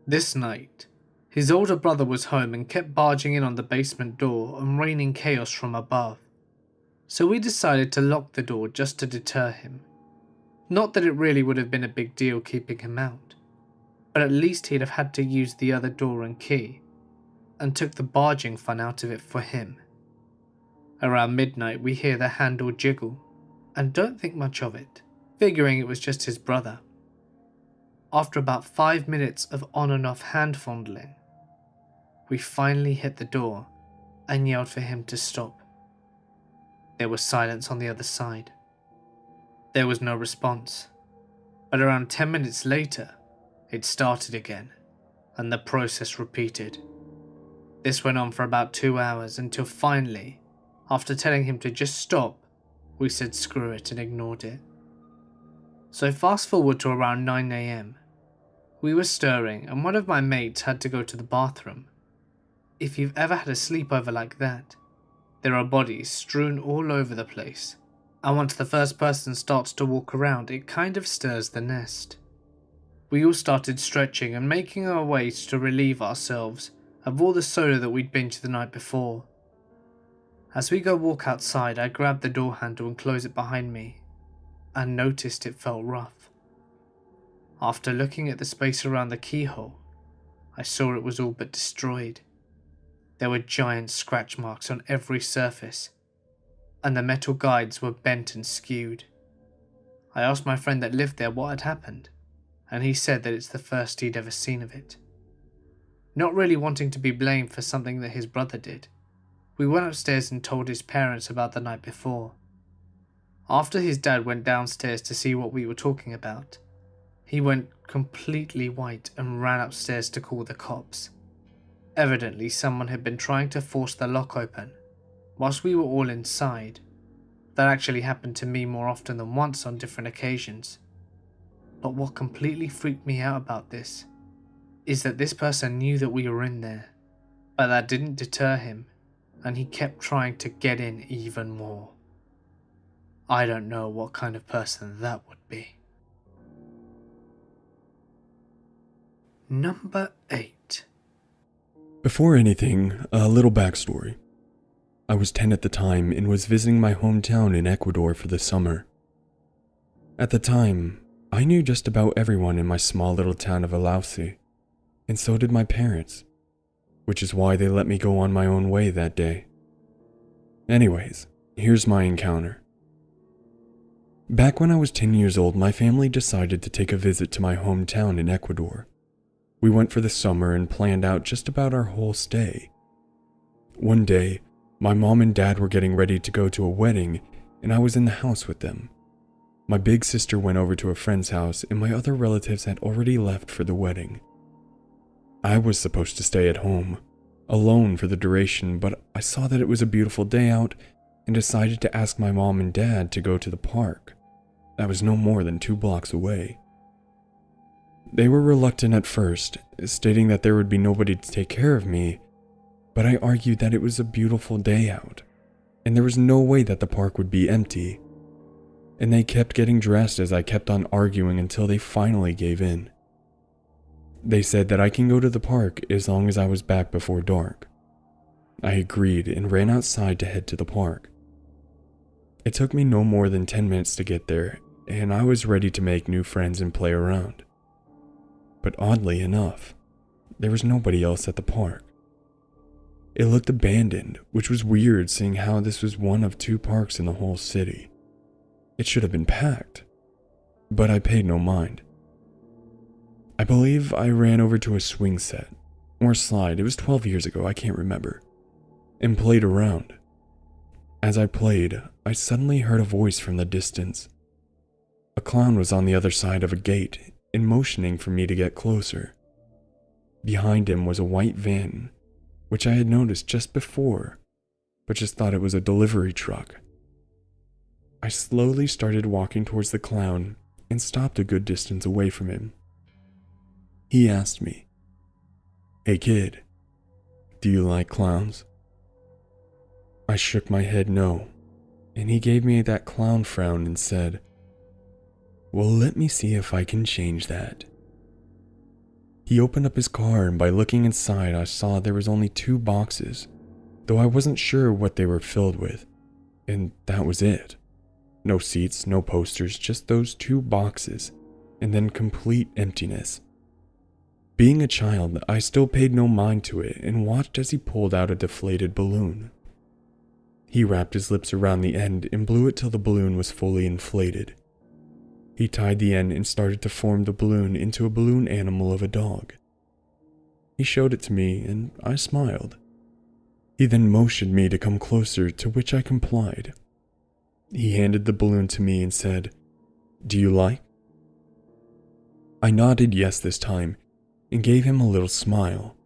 S1: This night, his older brother was home and kept barging in on the basement door and raining chaos from above. So we decided to lock the door just to deter him. Not that it really would have been a big deal keeping him out, but at least he'd have had to use the other door and key, and took the barging fun out of it for him. Around midnight we hear the handle jiggle, and don't think much of it, figuring it was just his brother. After about 5 minutes of on and off hand fondling, we finally hit the door and yelled for him to stop. There was silence on the other side. There was no response, but around 10 minutes later, it started again, and the process repeated. This went on for about 2 hours until finally, after telling him to just stop, we said screw it and ignored it. So fast forward to around 9 AM. We were stirring and one of my mates had to go to the bathroom. if you've ever had a sleepover like that, there are bodies strewn all over the place, and once the first person starts to walk around, it kind of stirs the nest. We all started stretching and making our ways to relieve ourselves of all the soda that we'd binged the night before. As we go walk outside, I grabbed the door handle and closed it behind me, and noticed it felt rough. After looking at the space around the keyhole, I saw it was all but destroyed. There were giant scratch marks on every surface, and the metal guides were bent and skewed. I asked my friend that lived there what had happened, and he said that it's the first he'd ever seen of it. Not really wanting to be blamed for something that his brother did, we went upstairs and told his parents about the night before. After his dad went downstairs to see what we were talking about, he went completely white and ran upstairs to call the cops. Evidently, someone had been trying to force the lock open whilst we were all inside. That actually happened to me more often than once on different occasions. But what completely freaked me out about this is that this person knew that we were in there, but that didn't deter him, and he kept trying to get in even more. I don't know what kind of person that would be. Number 8.
S2: Before anything, a little backstory. I was 10 at the time and was visiting my hometown in Ecuador for the summer. At the time, I knew just about everyone in my small little town of Alausi, and so did my parents, which is why they let me go on my own way that day. Anyways, here's my encounter. Back when I was 10 years old, my family decided to take a visit to my hometown in Ecuador. We went for the summer and planned out just about our whole stay. One day, my mom and dad were getting ready to go to a wedding, and I was in the house with them. My big sister went over to a friend's house, and my other relatives had already left for the wedding. I was supposed to stay at home, alone for the duration, but I saw that it was a beautiful day out and decided to ask my mom and dad to go to the park. That was no more than 2 blocks away. They were reluctant at first, stating that there would be nobody to take care of me, but I argued that it was a beautiful day out, and there was no way that the park would be empty. And they kept getting dressed as I kept on arguing until they finally gave in. They said that I can go to the park as long as I was back before dark. I agreed and ran outside to head to the park. It took me no more than 10 minutes to get there, and I was ready to make new friends and play around. But oddly enough, there was nobody else at the park. It looked abandoned, which was weird seeing how this was one of 2 parks in the whole city. It should have been packed, but I paid no mind. I believe I ran over to a swing set, or slide, it was 12 years ago, I can't remember, and played around. As I played, I suddenly heard a voice from the distance. A clown was on the other side of a gate and motioning for me to get closer. Behind him was a white van, which I had noticed just before, but just thought it was a delivery truck. I slowly started walking towards the clown and stopped a good distance away from him. He asked me, "Hey kid, do you like clowns?" I shook my head no, and he gave me that clown frown and said, "Well, let me see if I can change that." He opened up his car, and by looking inside I saw there was only 2 boxes, though I wasn't sure what they were filled with, and that was it. No seats, no posters, just those 2 boxes, and then complete emptiness. Being a child, I still paid no mind to it and watched as he pulled out a deflated balloon. He wrapped his lips around the end and blew it till the balloon was fully inflated. He tied the end and started to form the balloon into a balloon animal of a dog. He showed it to me and I smiled. He then motioned me to come closer, to which I complied. He handed the balloon to me and said, "Do you like?" I nodded yes this time and gave him a little smile.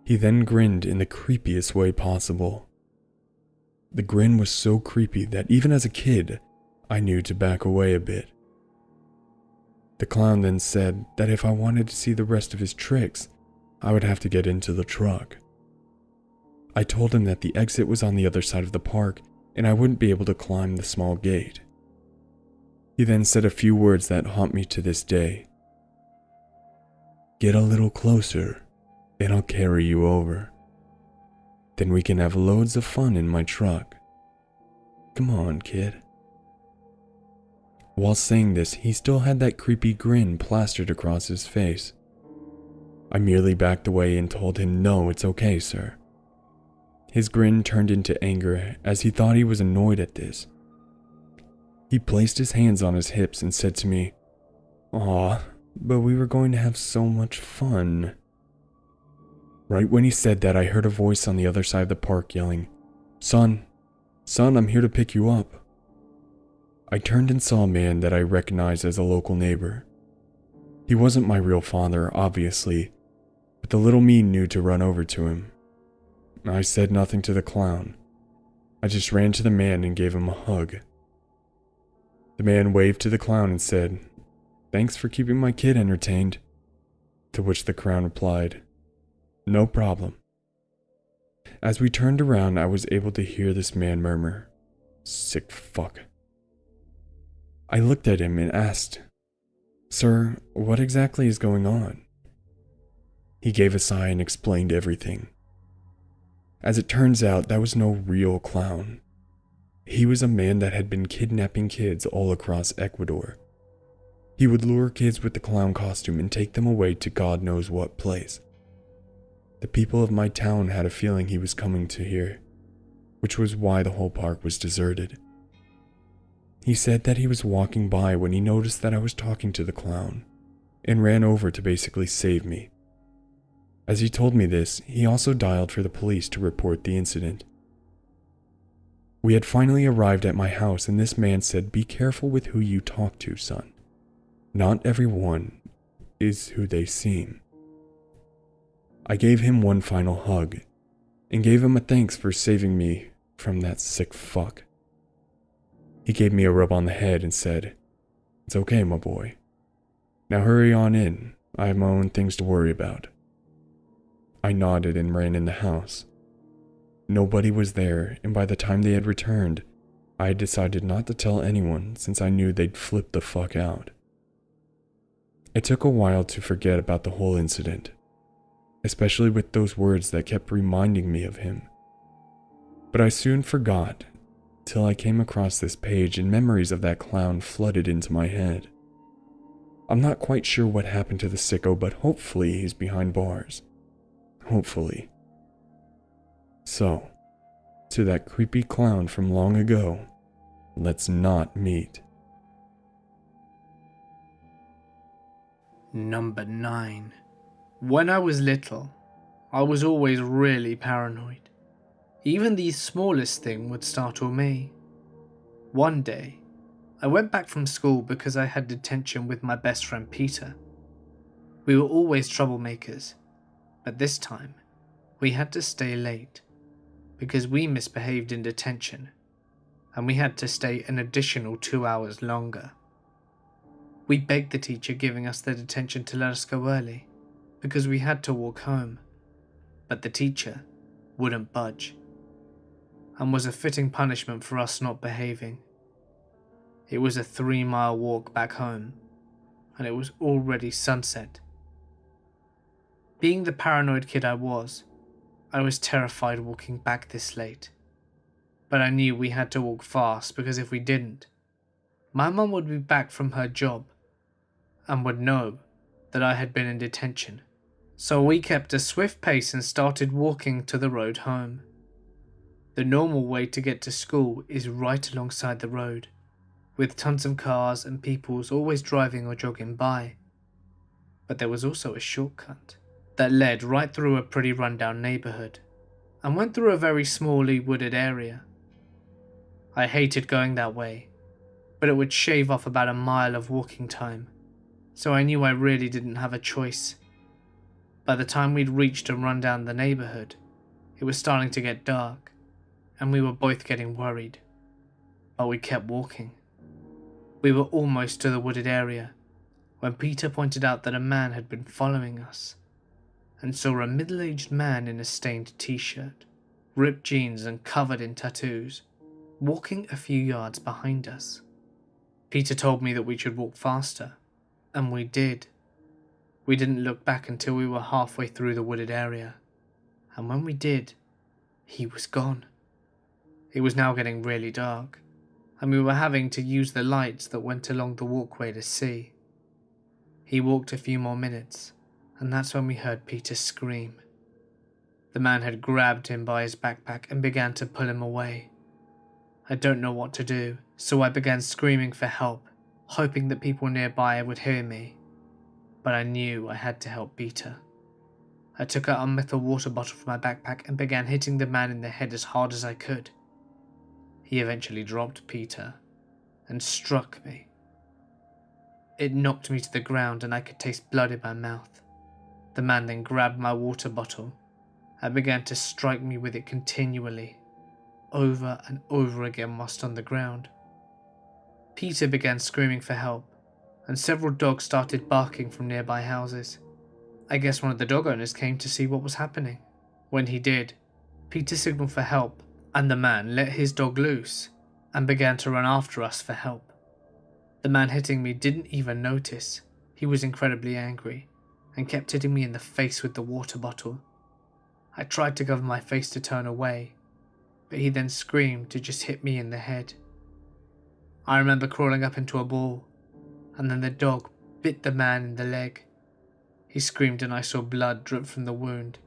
S2: He then grinned in the creepiest way possible. The grin was so creepy that even as a kid, I knew to back away a bit. The clown then said that if I wanted to see the rest of his tricks, I would have to get into the truck. I told him that the exit was on the other side of the park and I wouldn't be able to climb the small gate. He then said a few words that haunt me to this day. "Get a little closer and I'll carry you over. Then we can have loads of fun in my truck. Come on, kid." While saying this, he still had that creepy grin plastered across his face. I merely backed away and told him, "No, it's okay, sir." His grin turned into anger as he thought he was annoyed at this. He placed his hands on his hips and said to me, "Aw, but we were going to have so much fun." Right when he said that, I heard a voice on the other side of the park yelling, Son, I'm here to pick you up." I turned and saw a man that I recognized as a local neighbor. He wasn't my real father, obviously, but the little me knew to run over to him. I said nothing to the clown. I just ran to the man and gave him a hug. The man waved to the clown and said, "Thanks for keeping my kid entertained." To which the clown replied, "No problem." As we turned around, I was able to hear this man murmur, "Sick fuck." I looked at him and asked, "Sir, what exactly is going on?" He gave a sigh and explained everything. As it turns out, that was no real clown. He was a man that had been kidnapping kids all across Ecuador. He would lure kids with the clown costume and take them away to God knows what place. The people of my town had a feeling he was coming to here, which was why the whole park was deserted. He said that he was walking by when he noticed that I was talking to the clown, and ran over to basically save me. As he told me this, he also dialed for the police to report the incident. We had finally arrived at my house and this man said, "Be careful with who you talk to, son. Not everyone is who they seem." I gave him one final hug and gave him a thanks for saving me from that sick fuck. He gave me a rub on the head and said, "It's okay, my boy. Now hurry on in. I have my own things to worry about." I nodded and ran in the house. Nobody was there, and by the time they had returned, I had decided not to tell anyone since I knew they'd flip the fuck out. It took a while to forget about the whole incident, especially with those words that kept reminding me of him. But I soon forgot, till I came across this page and memories of that clown flooded into my head. I'm not quite sure what happened to the sicko, but hopefully he's behind bars. Hopefully. So, to that creepy clown from long ago, let's not meet.
S1: Number 9. When I was little, I was always really paranoid. Even the smallest thing would startle me. One day, I went back from school because I had detention with my best friend Peter. We were always troublemakers, but this time, we had to stay late because we misbehaved in detention and we had to stay an additional 2 hours longer. We begged the teacher giving us the detention to let us go early because we had to walk home, but the teacher wouldn't budge and was a fitting punishment for us not behaving. It was a 3-mile walk back home and it was already sunset. Being the paranoid kid I was terrified walking back this late. But I knew we had to walk fast because if we didn't, my mum would be back from her job and would know that I had been in detention. So we kept a swift pace and started walking to the road home. The normal way to get to school is right alongside the road, with tons of cars and peoples always driving or jogging by. But there was also a shortcut that led right through a pretty rundown neighborhood and went through a very smallly wooded area. I hated going that way, but it would shave off about a mile of walking time, so I knew I really didn't have a choice. By the time we'd reached and run down the neighborhood, it was starting to get dark, and we were both getting worried, but we kept walking. We were almost to the wooded area when Peter pointed out that a man had been following us and saw a middle-aged man in a stained t-shirt ripped jeans and covered in tattoos, walking a few yards behind us. Peter told me that we should walk faster, and we did. We didn't look back until we were halfway through the wooded area, and when we did, he was gone. It was now getting really dark, and we were having to use the lights that went along the walkway to see. He walked a few more minutes, and that's when we heard Peter scream. The man had grabbed him by his backpack and began to pull him away. I don't know what to do, so I began screaming for help, hoping that people nearby would hear me. But I knew I had to help Peter. I took out a metal water bottle from my backpack and began hitting the man in the head as hard as I could. He eventually dropped Peter and struck me. It knocked me to the ground and I could taste blood in my mouth. The man then grabbed my water bottle and began to strike me with it continually, over and over again whilst on the ground. Peter began screaming for help, and several dogs started barking from nearby houses. I guess one of the dog owners came to see what was happening. When he did, Peter signaled for help, and the man let his dog loose and began to run after us for help. The man hitting me didn't even notice. He was incredibly angry and kept hitting me in the face with the water bottle. I tried to cover my face to turn away, but he then screamed to just hit me in the head. I remember crawling up into a ball, and then the dog bit the man in the leg. He screamed and I saw blood drip from the wound.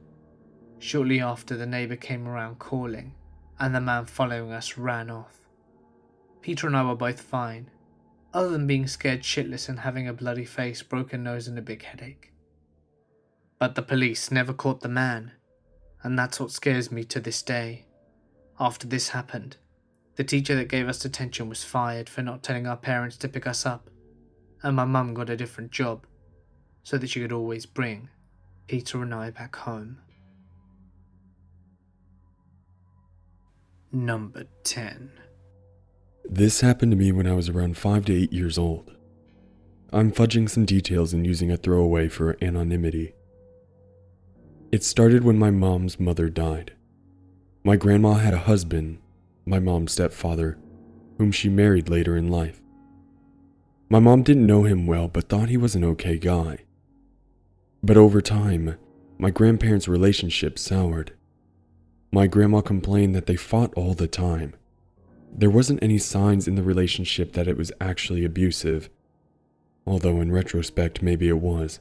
S1: Shortly after, the neighbour came around calling, and the man following us ran off. Peter and I were both fine, other than being scared shitless and having a bloody face, broken nose and a big headache. But the police never caught the man, and that's what scares me to this day. After this happened, the teacher that gave us detention was fired for not telling our parents to pick us up, and my mum got a different job so that she could always bring Peter and I back home. Number 10.
S2: This happened to me when I was around 5 to 8 years old. I'm fudging some details and using a throwaway for anonymity. It started when my mom's mother died. My grandma had a husband, my mom's stepfather, whom she married later in life. My mom didn't know him well but thought he was an okay guy. But over time, my grandparents' relationship soured. My grandma complained that they fought all the time. There wasn't any signs in the relationship that it was actually abusive, although in retrospect maybe it was.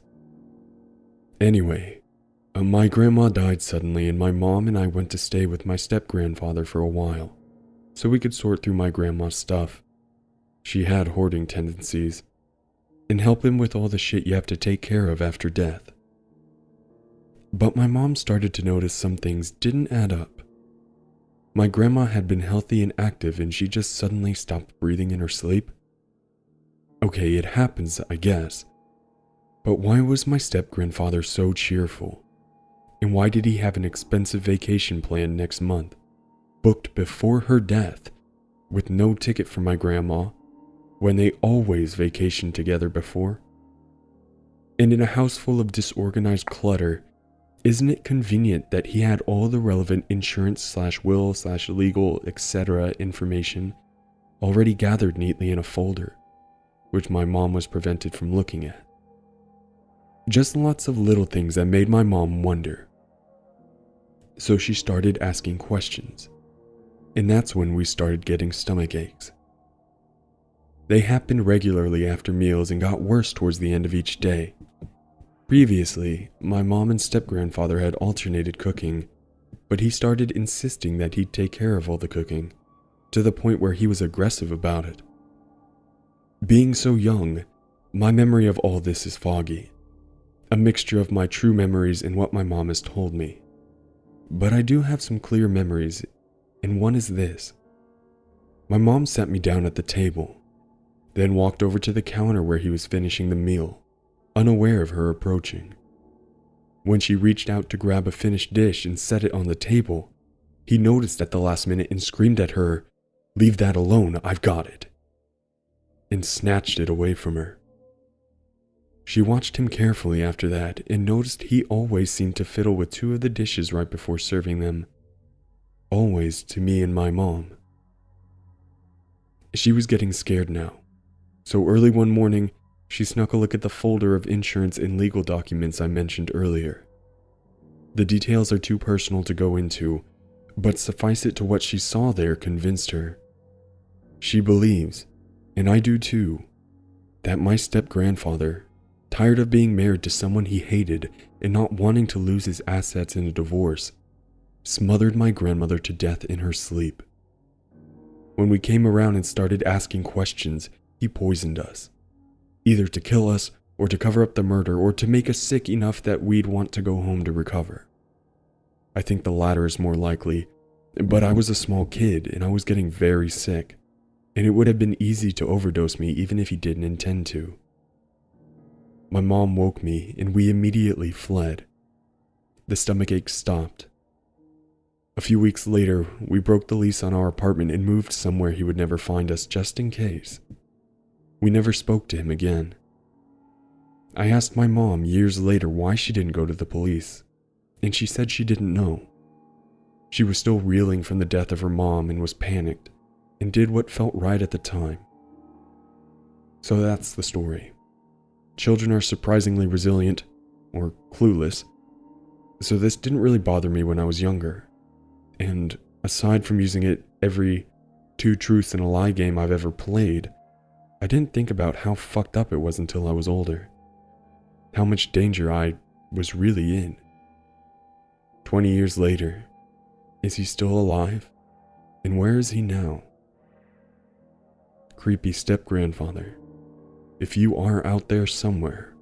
S2: Anyway, my grandma died suddenly and my mom and I went to stay with my step-grandfather for a while, so we could sort through my grandma's stuff. She had hoarding tendencies, and help him with all the shit you have to take care of after death. But my mom started to notice some things didn't add up. My grandma had been healthy and active and she just suddenly stopped breathing in her sleep. Okay, it happens, I guess. But why was my step-grandfather so cheerful? And why did he have an expensive vacation planned next month, booked before her death, with no ticket for my grandma, when they always vacationed together before? And in a house full of disorganized clutter, isn't it convenient that he had all the relevant insurance/will/legal etc. information already gathered neatly in a folder, which my mom was prevented from looking at? Just lots of little things that made my mom wonder. So she started asking questions, and that's when we started getting stomach aches. They happened regularly after meals and got worse towards the end of each day. Previously, my mom and step-grandfather had alternated cooking, but he started insisting that he'd take care of all the cooking, to the point where he was aggressive about it. Being so young, my memory of all this is foggy, a mixture of my true memories and what my mom has told me. But I do have some clear memories, and one is this. My mom sat me down at the table, then walked over to the counter where he was finishing the meal, unaware of her approaching. When she reached out to grab a finished dish and set it on the table, he noticed at the last minute and screamed at her, "Leave that alone, I've got it," and snatched it away from her. She watched him carefully after that and noticed he always seemed to fiddle with two of the dishes right before serving them. always to me and my mom. She was getting scared now, so early one morning, she snuck a look at the folder of insurance and legal documents I mentioned earlier. The details are too personal to go into, but suffice it to what she saw there convinced her. She believes, and I do too, that my step-grandfather, tired of being married to someone he hated and not wanting to lose his assets in a divorce, smothered my grandmother to death in her sleep. When we came around and started asking questions, he poisoned us, either to kill us or to cover up the murder or to make us sick enough that we'd want to go home to recover. I think the latter is more likely, but I was a small kid and I was getting very sick, and it would have been easy to overdose me even if he didn't intend to. My mom woke me and we immediately fled. The stomachache stopped. A few weeks later, we broke the lease on our apartment and moved somewhere he would never find us just in case. We never spoke to him again. I asked my mom years later why she didn't go to the police, and she said she didn't know. She was still reeling from the death of her mom and was panicked, and did what felt right at the time. So that's the story. Children are surprisingly resilient, or clueless, so this didn't really bother me when I was younger. And aside from using it every 2 truths and a lie game I've ever played, I didn't think about how fucked up it was until I was older. How much danger I was really in. 20 years later, is he still alive? And where is he now? Creepy step-grandfather, if you are out there somewhere,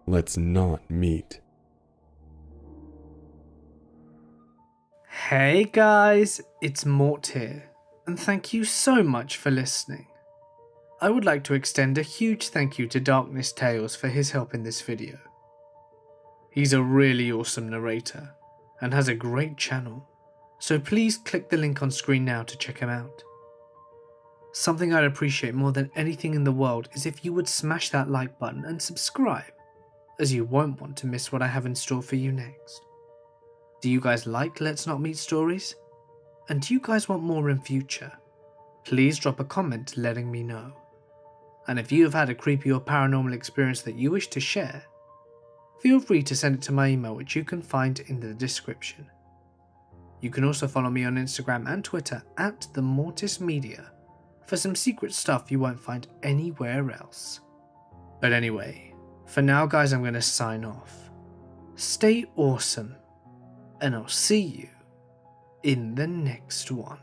S2: let's not meet.
S1: Hey guys, it's Mort here, and thank you so much for listening. I would like to extend a huge thank you to Darkness Tales for his help in this video. He's a really awesome narrator, and has a great channel, so please click the link on screen now to check him out. Something I'd appreciate more than anything in the world is if you would smash that like button and subscribe, as you won't want to miss what I have in store for you next. Do you guys like Let's Not Meet stories? And do you guys want more in future? Please drop a comment letting me know. And if you have had a creepy or paranormal experience that you wish to share, feel free to send it to my email, which you can find in the description. You can also follow me on Instagram and Twitter @TheMortisMedia for some secret stuff you won't find anywhere else. But anyway, for now guys, I'm going to sign off. Stay awesome, and I'll see you in the next one.